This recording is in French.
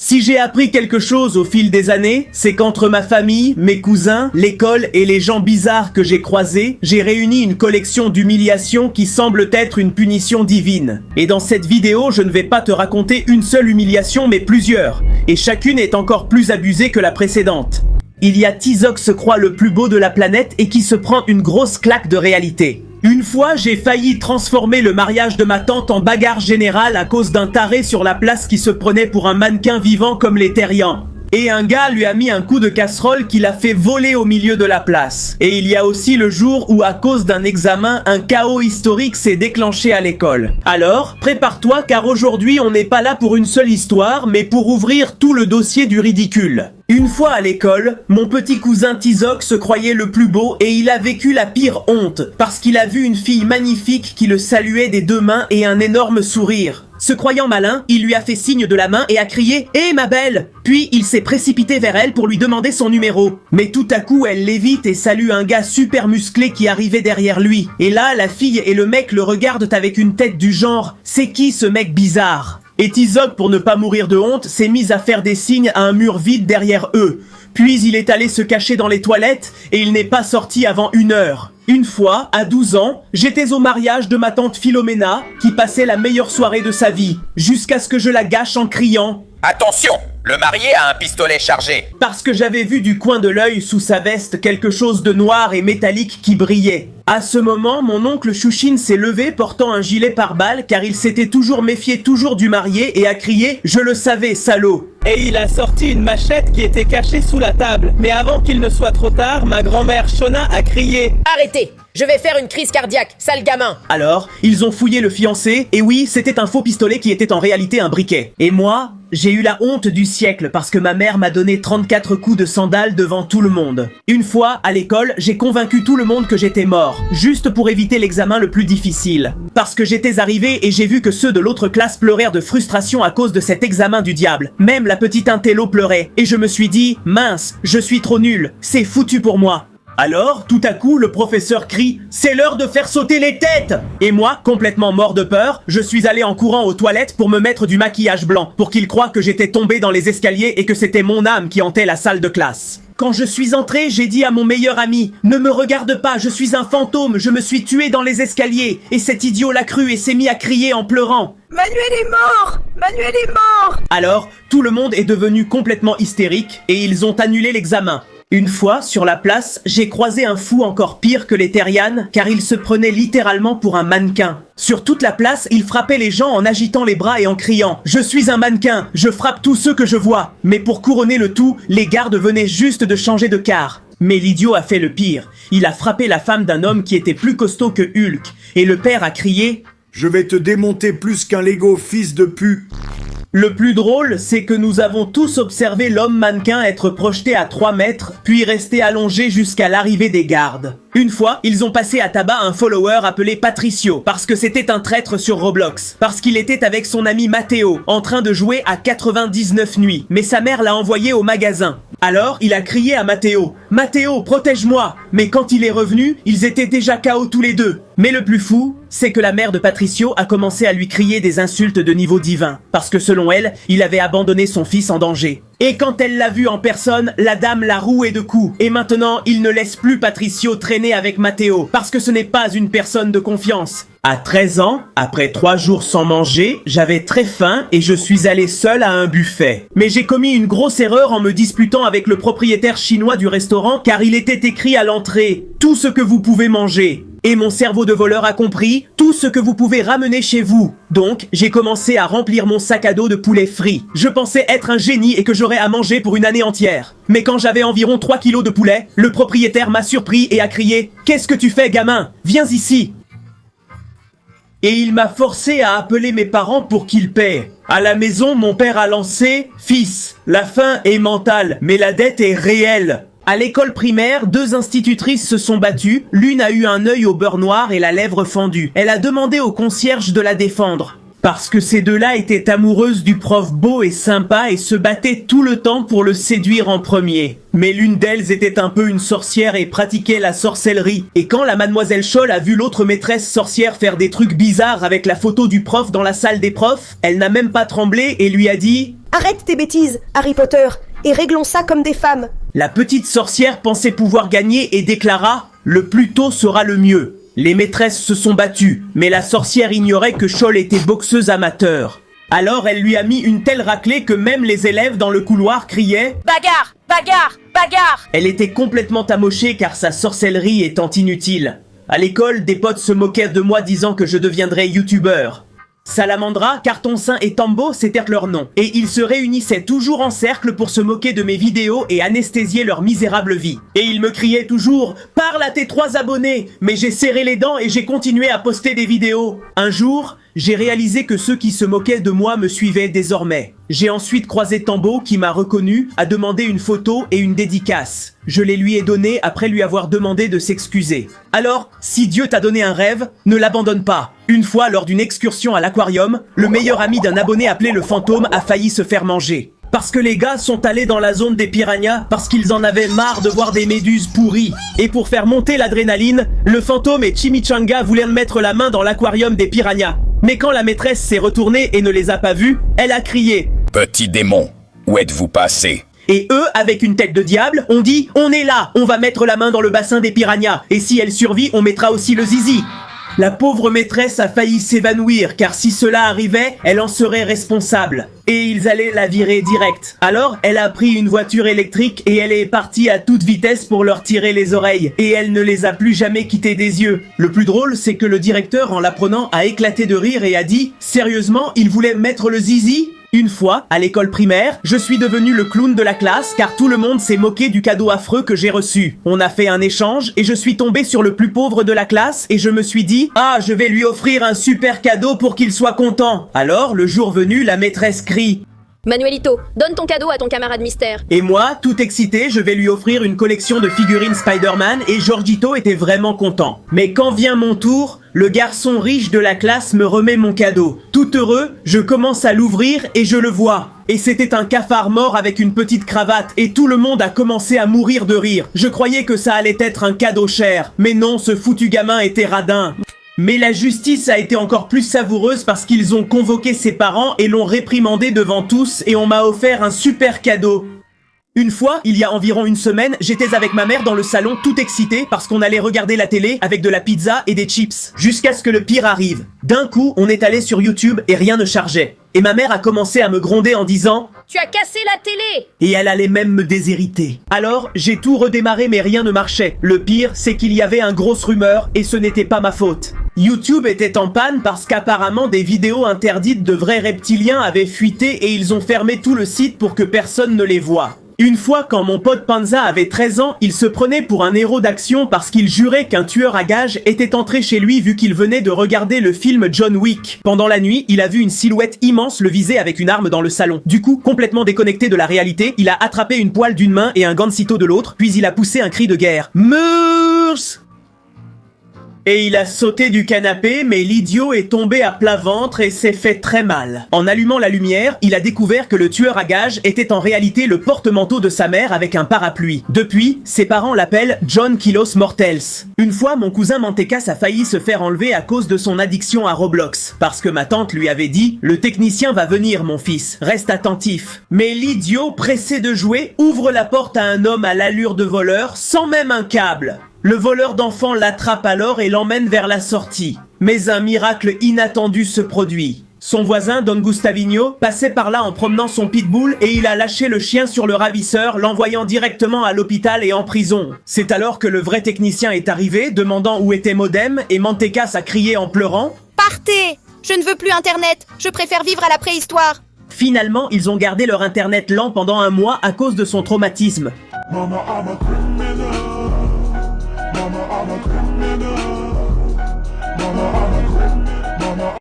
Si j'ai appris quelque chose au fil des années, c'est qu'entre ma famille, mes cousins, l'école et les gens bizarres que j'ai croisés, j'ai réuni une collection d'humiliations qui semble être une punition divine. Et dans cette vidéo, je ne vais pas te raconter une seule humiliation, mais plusieurs. Et chacune est encore plus abusée que la précédente. Il y a Tizoc se croit le plus beau de la planète et qui se prend une grosse claque de réalité. Une fois, j'ai failli transformer le mariage de ma tante en bagarre générale à cause d'un taré sur la place qui se prenait pour un mannequin vivant comme les terriens. Et un gars lui a mis un coup de casserole qui l'a fait voler au milieu de la place. Et il y a aussi le jour où, à cause d'un examen, un chaos historique s'est déclenché à l'école. Alors, prépare-toi car aujourd'hui on n'est pas là pour une seule histoire, mais pour ouvrir tout le dossier du ridicule. Une fois à l'école, mon petit cousin Tizoc se croyait le plus beau et il a vécu la pire honte parce qu'il a vu une fille magnifique qui le saluait des deux mains et un énorme sourire. Se croyant malin, il lui a fait signe de la main et a crié « Hé ma belle !» Puis il s'est précipité vers elle pour lui demander son numéro. Mais tout à coup, elle l'évite et salue un gars super musclé qui arrivait derrière lui. Et là, la fille et le mec le regardent avec une tête du genre « C'est qui ce mec bizarre ?» Et Tizoc, pour ne pas mourir de honte, s'est mis à faire des signes à un mur vide derrière eux. Puis il est allé se cacher dans les toilettes et il n'est pas sorti avant 1 heure. Une fois, à 12 ans, j'étais au mariage de ma tante Philomena qui passait la meilleure soirée de sa vie, jusqu'à ce que je la gâche en criant « Attention, le marié a un pistolet chargé !» Parce que j'avais vu du coin de l'œil sous sa veste quelque chose de noir et métallique qui brillait. À ce moment, mon oncle Chouchine s'est levé portant un gilet pare-balles car il s'était toujours méfié du marié et a crié « Je le savais, salaud !» Et il a sorti une machette qui était cachée sous la table. Mais avant qu'il ne soit trop tard, ma grand-mère Shona a crié « Arrêtez! Je vais faire une crise cardiaque, sale gamin !» Alors, ils ont fouillé le fiancé, et oui, c'était un faux pistolet qui était en réalité un briquet. Et moi, j'ai eu la honte du siècle parce que ma mère m'a donné 34 coups de sandales devant tout le monde. Une fois, à l'école, j'ai convaincu tout le monde que j'étais mort, juste pour éviter l'examen le plus difficile. Parce que j'étais arrivé et j'ai vu que ceux de l'autre classe pleurèrent de frustration à cause de cet examen du diable. Même la petite intello pleurait, et je me suis dit, mince, je suis trop nul, c'est foutu pour moi. Alors, tout à coup, le professeur crie « C'est l'heure de faire sauter les têtes !» Et moi, complètement mort de peur, je suis allé en courant aux toilettes pour me mettre du maquillage blanc, pour qu'il croie que j'étais tombé dans les escaliers et que c'était mon âme qui hantait la salle de classe. Quand je suis entré, j'ai dit à mon meilleur ami « Ne me regarde pas, je suis un fantôme, je me suis tué dans les escaliers !» Et cet idiot l'a cru et s'est mis à crier en pleurant « Manuel est mort! Manuel est mort !» Alors, tout le monde est devenu complètement hystérique et ils ont annulé l'examen. Une fois, sur la place, j'ai croisé un fou encore pire que les Terrianes, car il se prenait littéralement pour un mannequin. Sur toute la place, il frappait les gens en agitant les bras et en criant « Je suis un mannequin, je frappe tous ceux que je vois !» Mais pour couronner le tout, les gardes venaient juste de changer de car. Mais l'idiot a fait le pire. Il a frappé la femme d'un homme qui était plus costaud que Hulk. Et le père a crié « Je vais te démonter plus qu'un Lego, fils de pu !» Le plus drôle, c'est que nous avons tous observé l'homme mannequin être projeté à 3 mètres, puis rester allongé jusqu'à l'arrivée des gardes. Une fois, ils ont passé à tabac un follower appelé Patricio, parce que c'était un traître sur Roblox, parce qu'il était avec son ami Matteo, en train de jouer à 99 nuits, mais sa mère l'a envoyé au magasin. Alors, il a crié à Matteo « Matteo, protège-moi !» Mais quand il est revenu, ils étaient déjà KO tous les deux. Mais le plus fou, c'est que la mère de Patricio a commencé à lui crier des insultes de niveau divin, parce que selon elle, il avait abandonné son fils en danger. Et quand elle l'a vu en personne, la dame l'a roué de coups. Et maintenant, il ne laisse plus Patricio traîner avec Matteo, parce que ce n'est pas une personne de confiance. À 13 ans, après 3 jours sans manger, j'avais très faim et je suis allé seul à un buffet. Mais j'ai commis une grosse erreur en me disputant avec le propriétaire chinois du restaurant car il était écrit à l'entrée « Tout ce que vous pouvez manger ». Et mon cerveau de voleur a compris tout ce que vous pouvez ramener chez vous. Donc, j'ai commencé à remplir mon sac à dos de poulet frit. Je pensais être un génie et que j'aurais à manger pour une année entière. Mais quand j'avais environ 3 kilos de poulet, le propriétaire m'a surpris et a crié « Qu'est-ce que tu fais, gamin? Viens ici !» Et il m'a forcé à appeler mes parents pour qu'ils paient. À la maison, mon père a lancé « Fils, la faim est mentale, mais la dette est réelle !» À l'école primaire, 2 institutrices se sont battues, l'une a eu un œil au beurre noir et la lèvre fendue. Elle a demandé au concierge de la défendre. Parce que ces deux-là étaient amoureuses du prof beau et sympa et se battaient tout le temps pour le séduire en premier. Mais l'une d'elles était un peu une sorcière et pratiquait la sorcellerie. Et quand la mademoiselle Scholl a vu l'autre maîtresse sorcière faire des trucs bizarres avec la photo du prof dans la salle des profs, elle n'a même pas tremblé et lui a dit « Arrête tes bêtises, Harry Potter, et réglons ça comme des femmes. La petite sorcière pensait pouvoir gagner et déclara « Le plus tôt sera le mieux ». Les maîtresses se sont battues, mais la sorcière ignorait que Scholl était boxeuse amateur. Alors elle lui a mis une telle raclée que même les élèves dans le couloir criaient « Bagarre! Bagarre! Bagarre! » Elle était complètement amochée car sa sorcellerie étant inutile. À l'école, des potes se moquaient de moi disant que je deviendrais youtubeur. Salamandra, Cartonsin et Tambo, c'étaient leurs noms. Et ils se réunissaient toujours en cercle pour se moquer de mes vidéos et anesthésier leur misérable vie. Et ils me criaient toujours « Parle à tes 3 abonnés !» Mais j'ai serré les dents et j'ai continué à poster des vidéos. Un jour, j'ai réalisé que ceux qui se moquaient de moi me suivaient désormais. J'ai ensuite croisé Tambo qui m'a reconnu, a demandé une photo et une dédicace. Je les lui ai données après lui avoir demandé de s'excuser. Alors, si Dieu t'a donné un rêve, ne l'abandonne pas. Une fois, lors d'une excursion à l'aquarium, le meilleur ami d'un abonné appelé le fantôme a failli se faire manger. Parce que les gars sont allés dans la zone des piranhas parce qu'ils en avaient marre de voir des méduses pourries. Et pour faire monter l'adrénaline, le fantôme et Chimichanga voulaient mettre la main dans l'aquarium des piranhas. Mais quand la maîtresse s'est retournée et ne les a pas vus, elle a crié « Petit démon, où êtes-vous passé ?» Et eux, avec une tête de diable, ont dit « On est là, on va mettre la main dans le bassin des piranhas, et si elle survit, on mettra aussi le zizi !» La pauvre maîtresse a failli s'évanouir, car si cela arrivait, elle en serait responsable. Et ils allaient la virer direct. Alors, elle a pris une voiture électrique et elle est partie à toute vitesse pour leur tirer les oreilles. Et elle ne les a plus jamais quittés des yeux. Le plus drôle, c'est que le directeur, en l'apprenant, a éclaté de rire et a dit « Sérieusement, il voulait mettre le zizi ?» Une fois, à l'école primaire, je suis devenu le clown de la classe car tout le monde s'est moqué du cadeau affreux que j'ai reçu. On a fait un échange et je suis tombé sur le plus pauvre de la classe et je me suis dit « Ah, je vais lui offrir un super cadeau pour qu'il soit content !» Alors, le jour venu, la maîtresse crie Manuelito, donne ton cadeau à ton camarade mystère. Et moi, tout excité, je vais lui offrir une collection de figurines Spider-Man et Giorgito était vraiment content. Mais quand vient mon tour, le garçon riche de la classe me remet mon cadeau. Tout heureux, je commence à l'ouvrir et je le vois. Et c'était un cafard mort avec une petite cravate et tout le monde a commencé à mourir de rire. Je croyais que ça allait être un cadeau cher. Mais non, ce foutu gamin était radin. Mais la justice a été encore plus savoureuse parce qu'ils ont convoqué ses parents et l'ont réprimandé devant tous et on m'a offert un super cadeau. Une fois, il y a environ une semaine, j'étais avec ma mère dans le salon tout excité parce qu'on allait regarder la télé avec de la pizza et des chips. Jusqu'à ce que le pire arrive. D'un coup, on est allé sur YouTube et rien ne chargeait. Et ma mère a commencé à me gronder en disant « Tu as cassé la télé !» Et elle allait même me déshériter. Alors, j'ai tout redémarré mais rien ne marchait. Le pire, c'est qu'il y avait une grosse rumeur et ce n'était pas ma faute. YouTube était en panne parce qu'apparemment des vidéos interdites de vrais reptiliens avaient fuité et ils ont fermé tout le site pour que personne ne les voie. Une fois, quand mon pote Panza avait 13 ans, il se prenait pour un héros d'action parce qu'il jurait qu'un tueur à gages était entré chez lui vu qu'il venait de regarder le film John Wick. Pendant la nuit, il a vu une silhouette immense le viser avec une arme dans le salon. Du coup, complètement déconnecté de la réalité, il a attrapé une poêle d'une main et un gant de sitôt de l'autre, puis il a poussé un cri de guerre. Meurs! Et il a sauté du canapé, mais l'idiot est tombé à plat ventre et s'est fait très mal. En allumant la lumière, il a découvert que le tueur à gages était en réalité le porte-manteau de sa mère avec un parapluie. Depuis, ses parents l'appellent John Kilos Mortels. Une fois, mon cousin Mantecas a failli se faire enlever à cause de son addiction à Roblox. Parce que ma tante lui avait dit « Le technicien va venir, mon fils, reste attentif ». Mais l'idiot, pressé de jouer, ouvre la porte à un homme à l'allure de voleur, sans même un câble. Le voleur d'enfants l'attrape alors et l'emmène vers la sortie. Mais un miracle inattendu se produit. Son voisin, Don Gustavino, passait par là en promenant son pitbull et il a lâché le chien sur le ravisseur, l'envoyant directement à l'hôpital et en prison. C'est alors que le vrai technicien est arrivé, demandant où était Modem, et Mantecas a crié en pleurant « Partez! Je ne veux plus Internet! Je préfère vivre à la préhistoire !» Finalement, ils ont gardé leur Internet lent pendant un mois à cause de son traumatisme. Mama, I'm a criminal. Mama, I'm a criminal. Mama, I'm a criminal. Mama,